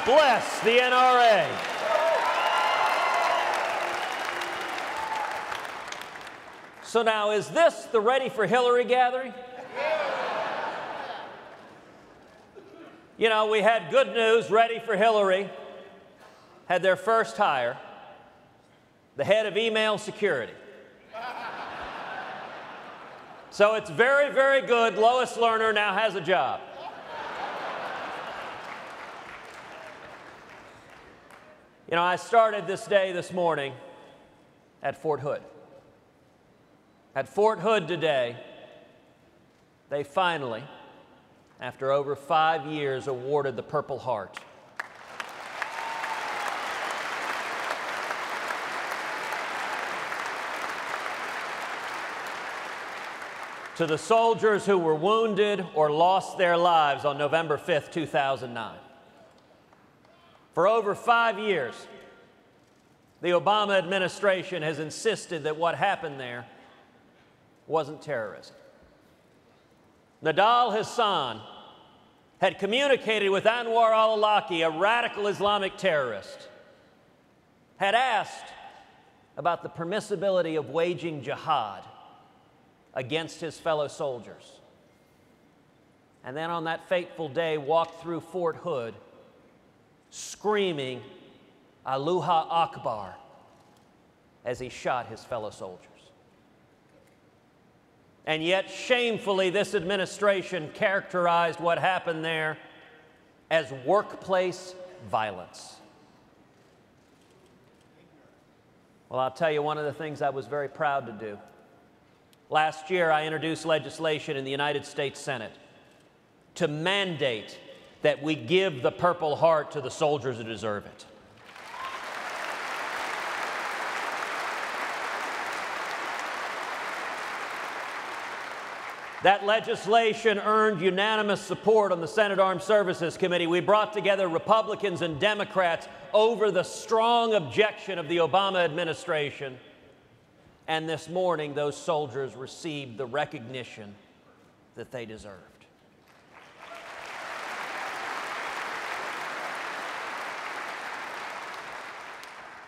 bless the NRA. So now, is this the Ready for Hillary gathering? You know, we had good news. Ready for Hillary had their first hire, the head of email security. So it's very, very good. Lois Lerner now has a job. You know, I started this day this morning at Fort Hood. At Fort Hood today, they finally, after over 5 years, awarded the Purple Heart. To the soldiers who were wounded or lost their lives on November 5th, 2009. For over 5 years, the Obama administration has insisted that what happened there wasn't terrorism. Nidal Hassan had communicated with Anwar al-Awlaki, a radical Islamic terrorist, had asked about the permissibility of waging jihad against his fellow soldiers. And then on that fateful day walked through Fort Hood screaming, Allahu Akbar, as he shot his fellow soldiers. And yet, shamefully, this administration characterized what happened there as workplace violence. Well, I'll tell you one of the things I was very proud to do. Last year, I introduced legislation in the United States Senate to mandate that we give the Purple Heart to the soldiers who deserve it. That legislation earned unanimous support on the Senate Armed Services Committee. We brought together Republicans and Democrats over the strong objection of the Obama administration. And this morning, those soldiers received the recognition that they deserved.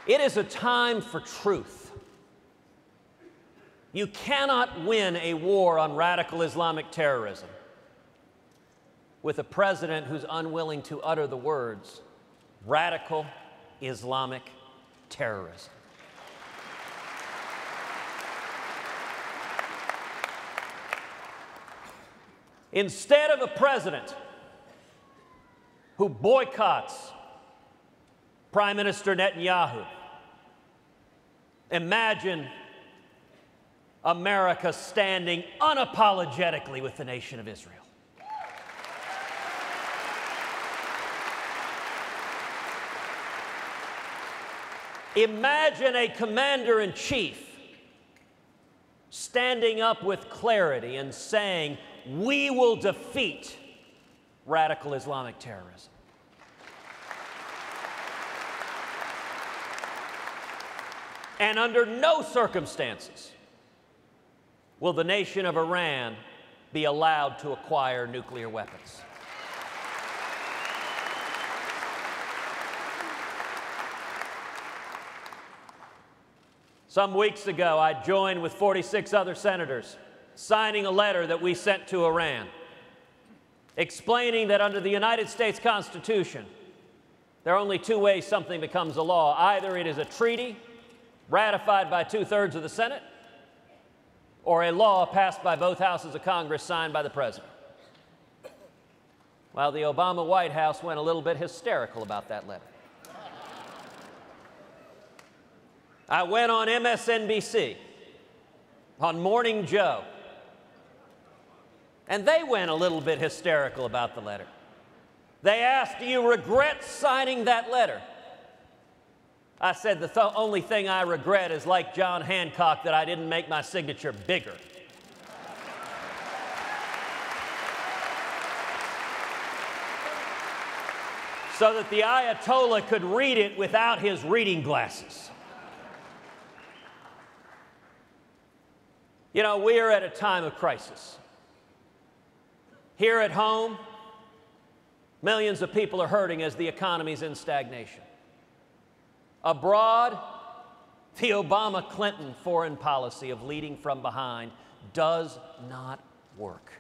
It is a time for truth. You cannot win a war on radical Islamic terrorism with a president who's unwilling to utter the words, radical Islamic terrorism. Instead of a president who boycotts Prime Minister Netanyahu, imagine America standing unapologetically with the nation of Israel. Imagine a commander-in-chief standing up with clarity and saying, we will defeat radical Islamic terrorism. And under no circumstances will the nation of Iran be allowed to acquire nuclear weapons. Some weeks ago, I joined with 46 other senators signing a letter that we sent to Iran, explaining that under the United States Constitution, there are only two ways something becomes a law. Either it is a treaty ratified by 2/3 of the Senate, or a law passed by both houses of Congress signed by the President. Well, the Obama White House went a little bit hysterical about that letter. I went on MSNBC, on Morning Joe, and they went a little bit hysterical about the letter. They asked, do you regret signing that letter? I said, the only thing I regret is, like John Hancock, that I didn't make my signature bigger. So that the Ayatollah could read it without his reading glasses. You know, we are at a time of crisis. Here at home, Millions of people are hurting as the economy's in stagnation. Abroad, the Obama-Clinton foreign policy of leading from behind does not work.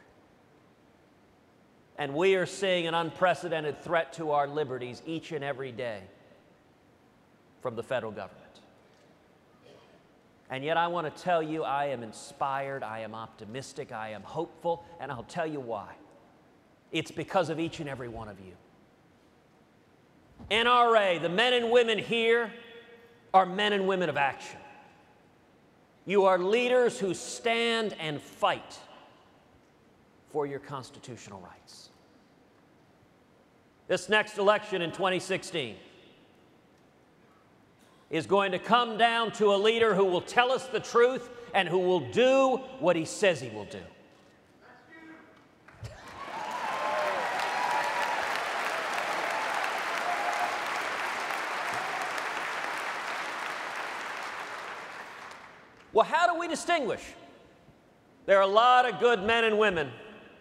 And we are seeing an unprecedented threat to our liberties each and every day from the federal government. And yet I want to tell you, I am inspired, I am optimistic, I am hopeful, and I'll tell you why. It's because of each and every one of you. NRA, the men and women here are men and women of action. You are leaders who stand and fight for your constitutional rights. This next election in 2016 is going to come down to a leader who will tell us the truth and who will do what he says he will do. Well, how do we distinguish? There are a lot of good men and women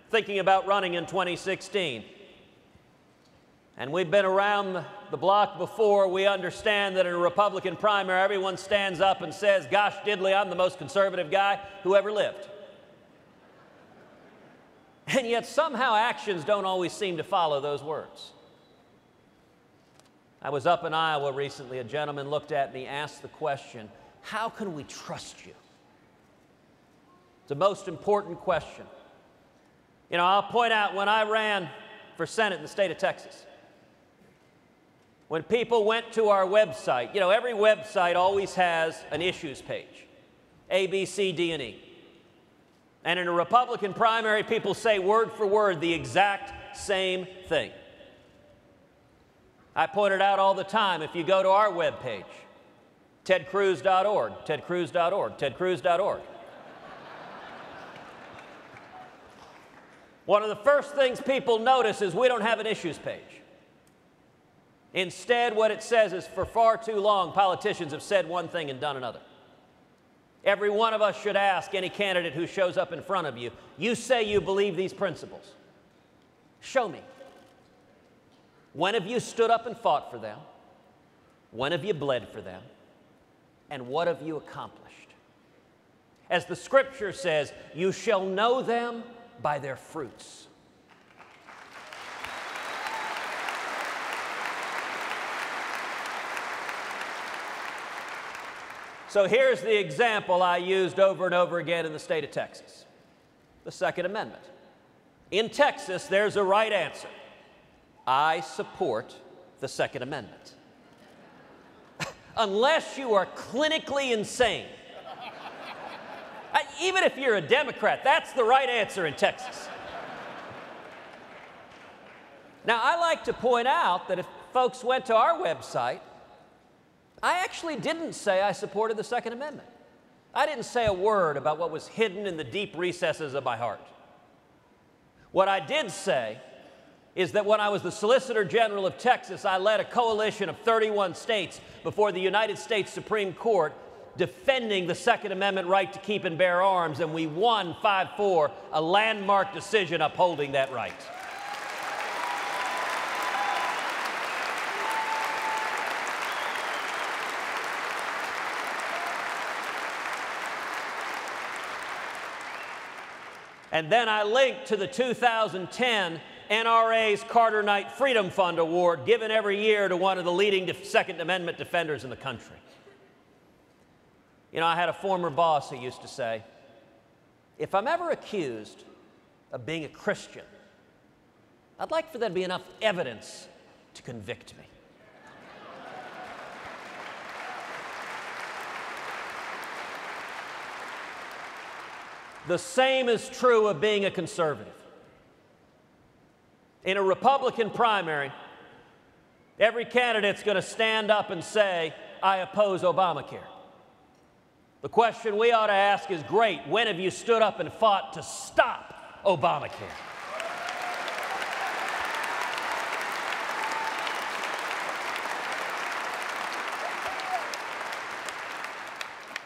thinking about running in 2016. And we've been around the block before. We understand that in a Republican primary, everyone stands up and says, gosh diddly, I'm the most conservative guy who ever lived. And yet somehow actions don't always seem to follow those words. I was up in Iowa recently. A gentleman looked at me, asked the question, how can we trust you? It's the most important question. You know, I'll point out when I ran for Senate in the state of Texas, when people went to our website, you know, every website always has an issues page, A, B, C, D, and E. And in a Republican primary, people say word for word the exact same thing. I point it out all the time. If you go to our webpage, tedcruz.org, tedcruz.org, tedcruz.org. One of the first things people notice is we don't have an issues page. Instead, what it says is for far too long, politicians have said one thing and done another. Every one of us should ask any candidate who shows up in front of you, you say you believe these principles. Show me. When have you stood up and fought for them? When have you bled for them? And what have you accomplished? As the scripture says, you shall know them by their fruits. So here's the example I used over and over again in the state of Texas, the Second Amendment. In Texas, there's a right answer. I support the Second Amendment. Unless you are clinically insane. Even if you're a Democrat, that's the right answer in Texas. Now, I like to point out that if folks went to our website, I actually didn't say I supported the Second Amendment. I didn't say a word about what was hidden in the deep recesses of my heart. What I did say is that when I was the Solicitor General of Texas, I led a coalition of 31 states before the United States Supreme Court defending the Second Amendment right to keep and bear arms, and we won 5-4, a landmark decision upholding that right. And then I linked to the 2010 NRA's Carter Knight Freedom Fund Award, given every year to one of the leading Second Amendment defenders in the country. You know, I had a former boss who used to say, if I'm ever accused of being a Christian, I'd like for there to be enough evidence to convict me. The same is true of being a conservative. In a Republican primary, every candidate's going to stand up and say, I oppose Obamacare. The question we ought to ask is, great, when have you stood up and fought to stop Obamacare?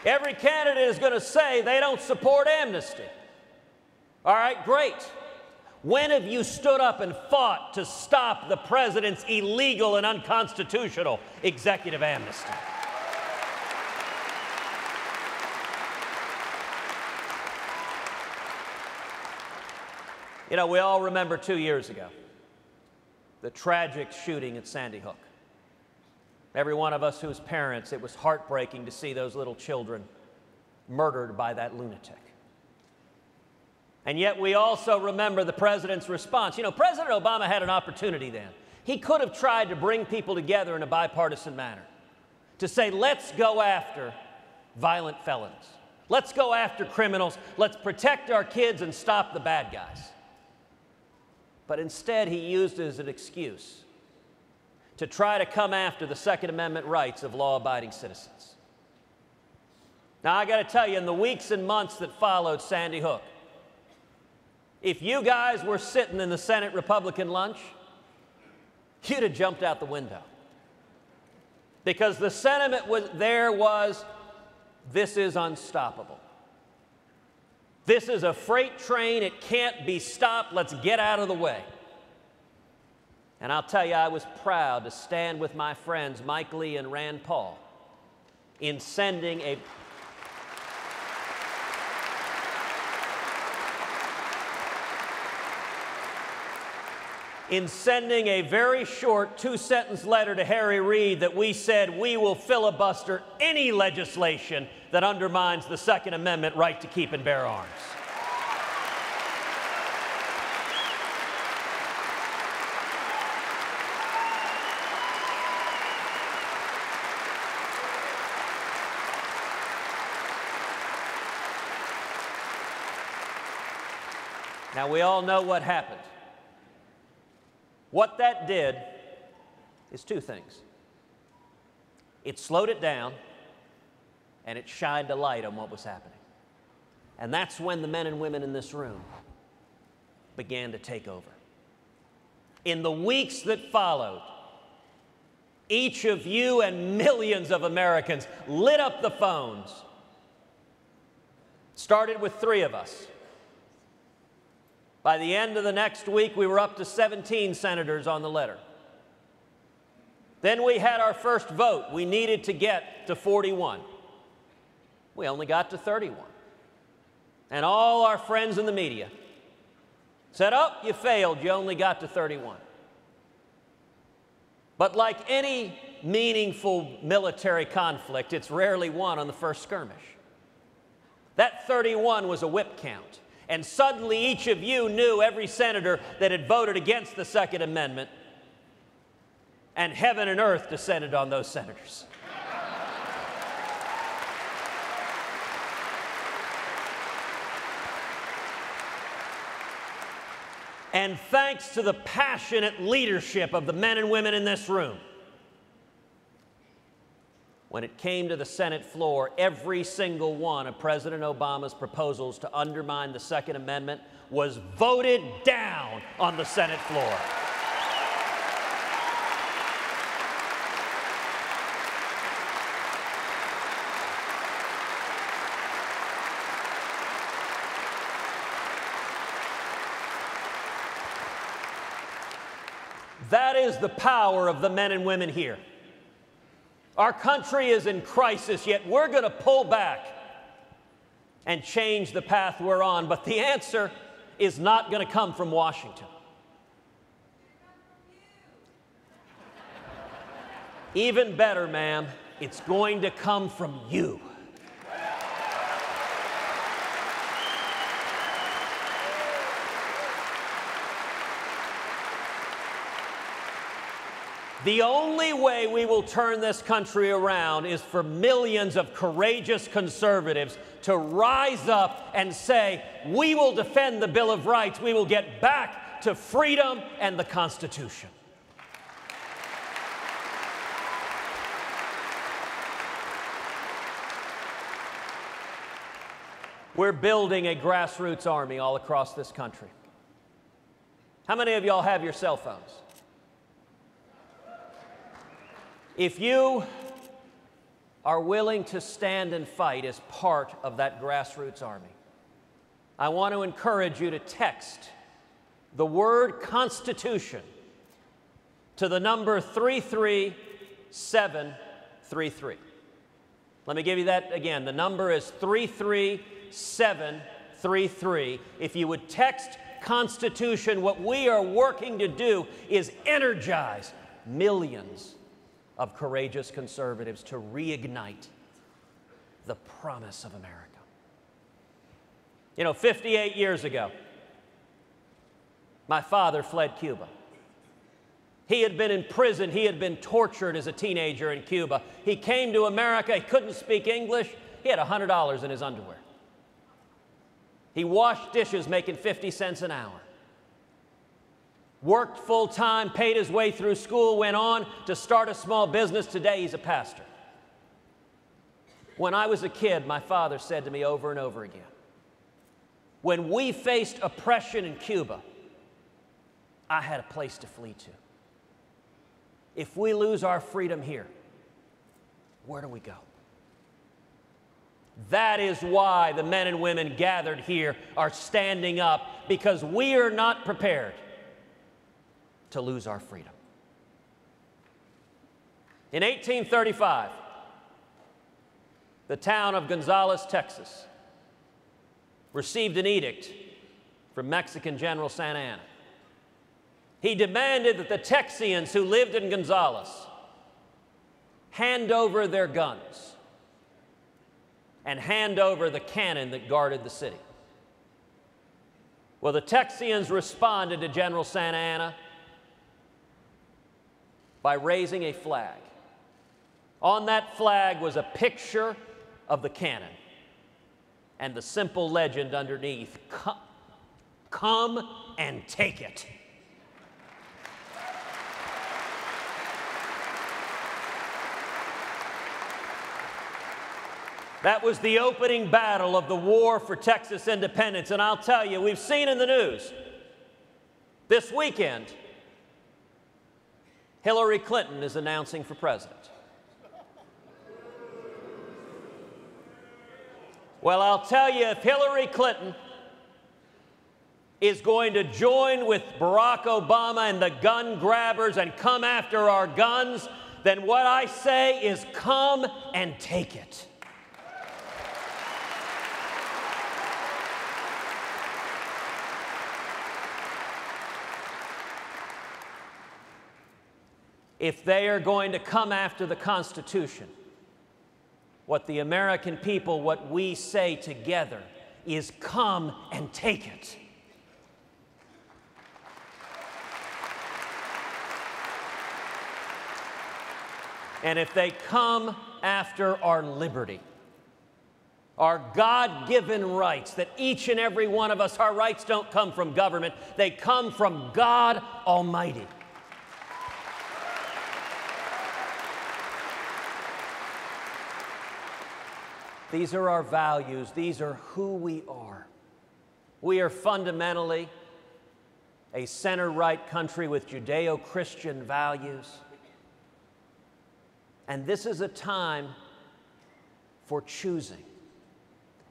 Every candidate is going to say they don't support amnesty. All right, great. When have you stood up and fought to stop the president's illegal and unconstitutional executive amnesty? You know, we all remember 2 years ago, the tragic shooting at Sandy Hook. Every one of us whose parents, it was heartbreaking to see those little children murdered by that lunatic. And yet we also remember the president's response. You know, President Obama had an opportunity then. He could have tried to bring people together in a bipartisan manner, to say, let's go after violent felons. Let's go after criminals. Let's protect our kids and stop the bad guys. But instead, he used it as an excuse to try to come after the Second Amendment rights of law-abiding citizens. Now, I got to tell you, in the weeks and months that followed Sandy Hook, if you guys were sitting in the Senate Republican lunch, you'd have jumped out the window. Because the sentiment was, this is unstoppable. This is a freight train. It can't be stopped. Let's get out of the way. And I'll tell you, I was proud to stand with my friends Mike Lee and Rand Paul in sending a very short 2-sentence letter to Harry Reid that we said we will filibuster any legislation that undermines the Second Amendment right to keep and bear arms. Now, we all know what happened. What that did is two things. It slowed it down, and it shined a light on what was happening. And that's when the men and women in this room began to take over. In the weeks that followed, each of you and millions of Americans lit up the phones. Started with 3 of us. By the end of the next week, we were up to 17 senators on the letter. Then we had our first vote. We needed to get to 41. We only got to 31. And all our friends in the media said, oh, you failed. You only got to 31. But like any meaningful military conflict, it's rarely won on the first skirmish. That 31 was a whip count. And suddenly each of you knew every senator that had voted against the Second Amendment, and heaven and earth descended on those senators. And thanks to the passionate leadership of the men and women in this room, when it came to the Senate floor, every single one of President Obama's proposals to undermine the Second Amendment was voted down on the Senate floor. That is the power of the men and women here. Our country is in crisis, yet we're going to pull back and change the path we're on. But the answer is not going to come from Washington. Even better, ma'am, it's going to come from you. The only way we will turn this country around is for millions of courageous conservatives to rise up and say, we will defend the Bill of Rights. We will get back to freedom and the Constitution. We're building a grassroots army all across this country. How many of y'all have your cell phones? If you are willing to stand and fight as part of that grassroots army, I want to encourage you to text the word Constitution to the number 33733. Let me give you that again. The number is 33733. If you would text Constitution, what we are working to do is energize millions of courageous conservatives to reignite the promise of America. You know, 58 years ago, my father fled Cuba. He had been in prison. He had been tortured as a teenager in Cuba. He came to America. He couldn't speak English. He had $100 in his underwear. He washed dishes making 50 cents an hour. Worked full-time, paid his way through school, went on to start a small business. Today, he's a pastor. When I was a kid, my father said to me over and over again, when we faced oppression in Cuba, I had a place to flee to. If we lose our freedom here, where do we go? That is why the men and women gathered here are standing up, because we are not prepared to lose our freedom. In 1835, the town of Gonzales, Texas, received an edict from Mexican General Santa Anna. He demanded that the Texians who lived in Gonzales hand over their guns and hand over the cannon that guarded the city. Well, the Texians responded to General Santa Anna by raising a flag. On that flag was a picture of the cannon and the simple legend underneath, "Come and take it." That was the opening battle of the war for Texas independence. And I'll tell you, we've seen in the news this weekend, Hillary Clinton is announcing for president. Well, I'll tell you, if Hillary Clinton is going to join with Barack Obama and the gun grabbers and come after our guns, then what I say is come and take it. If they are going to come after the Constitution, what the American people, what we say together is come and take it. And if they come after our liberty, our God-given rights, that each and every one of us, our rights don't come from government, they come from God Almighty. These are our values. These are who we are. We are fundamentally a center-right country with Judeo-Christian values. And this is a time for choosing,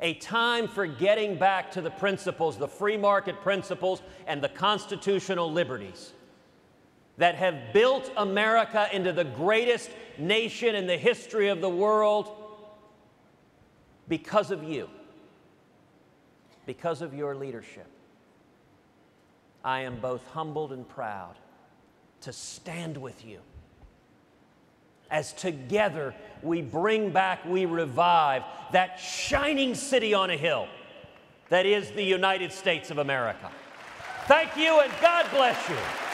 a time for getting back to the principles, the free market principles and the constitutional liberties that have built America into the greatest nation in the history of the world. Because of you, because of your leadership, I am both humbled and proud to stand with you as together we bring back, we revive that shining city on a hill that is the United States of America. Thank you, and God bless you.